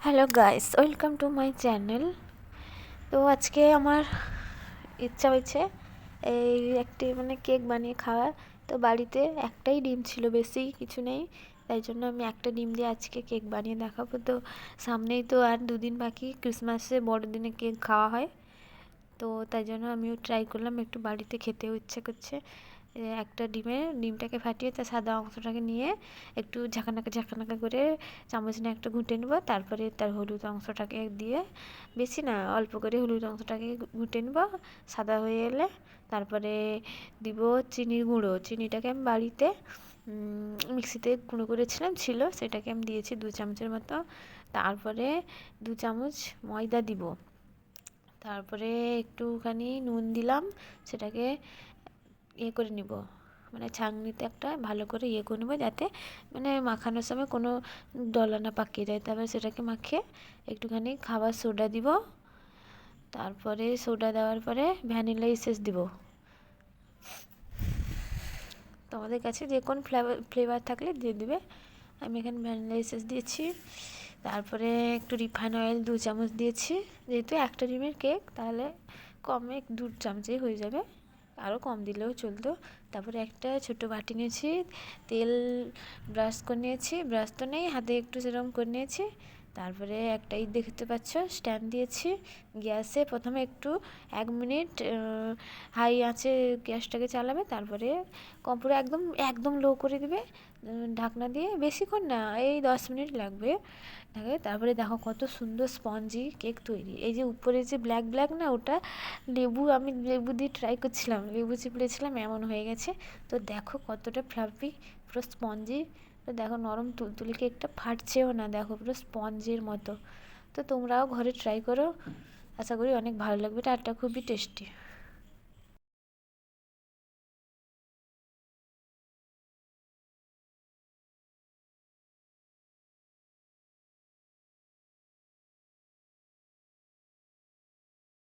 Hello guys, welcome to my channel. তো আজকে আমার ইচ্ছা হয়েছে এই একটি কেক বানিয়ে খাওয়ার। তো বাড়িতে একটাই ডিম ছিল, বেশি কিছু নেই, তাই জন্য আমি একটা ডিম দিয়ে আজকে কেক বানিয়ে দেখাবো। তো সামনেই তো আর দুদিন বাকি, ক্রিসমাসে বড়দিনে কেক খাওয়া হয়। তো তাই জন্য আমিও ট্রাই করলাম, একটু বাড়িতে খেতেও ইচ্ছে করছে। একটা ডিমটাকে ফাটিয়ে তার সাদা অংশটাকে নিয়ে একটু ঝাঁকানাকা করে চামচ নিয়ে একটা ঘুঁটে নেবো, তারপরে তার হলুদ অংশটাকে দিয়ে, বেশি না অল্প করে হলুদ অংশটাকে ঘুঁটে নেবো। সাদা হয়ে এলে তারপরে দিব চিনির গুঁড়ো। চিনিটাকে আমি বাড়িতে মিক্সিতে গুঁড়ো করেছিলাম, সেটাকে আমি দিয়েছি 2 চামচের মতো। তারপরে 2 চামচ ময়দা দিব, তারপরে একটুখানি নুন দিলাম। সেটাকে করে নিব, ছাঁকনিতে একটা ভালো করে করে নেবো, যাতে মাখানোর সময় কোনো দলা না পাকিয়ে যায়। তারপরে সেটাকে মাখিয়ে একটুখানি খাবার সোডা দিব, তারপরে সোডা দেওয়ার পরে ভ্যানিলা এসেন্স দিব। তোমাদের কাছে যে কোন ফ্লেভার থাকলে দিয়ে দিবে। আমি এখানে ভ্যানিলা এসেন্স দিয়েছি। তারপরে একটু রিফাইন অয়েল 2 চামচ দিয়েছি, যেহেতু একটা ডিমের কেক, তাহলে কমে 2 চামচেই হয়ে যাবে, আরও কম দিলেও চলতো। তারপরে একটা ছোটো বাটি নিয়েছি, তেল ব্রাশ করে নিয়েছি, ব্রাশ তো নেই, হাতে একটু সেরকম করে নিয়েছি। তারপরে একটাই দেখতে পাচ্ছ স্ট্যান্ড দিয়েছি গ্যাসে। প্রথমে একটু 1 মিনিট হাই আঁচে গ্যাসটাকে চালাবে, তারপরে পুরো একদম একদম লো করে দিবে ঢাকনা দিয়ে। বেশিক্ষণ না, এই 10 মিনিট লাগবে। তারপরে দেখো কত সুন্দর স্পঞ্জি কেক তৈরি। এই যে উপরে যে ব্ল্যাক না, ওটা আমি লেবু দিয়ে ট্রাই করছিলাম, লেবু চিপড়েছিলাম, এমন হয়ে গেছে। তো দেখো কতটা ফ্লাফি, পুরো স্পঞ্জি। তো দেখো নরম তুলতুলে কেকটা, ফাটছেও না, দেখো পুরো স্পঞ্জের মতো। তো তোমরাও ঘরে ট্রাই করো, আশা করি অনেক ভালো লাগবে। এটা খুবই টেস্টি।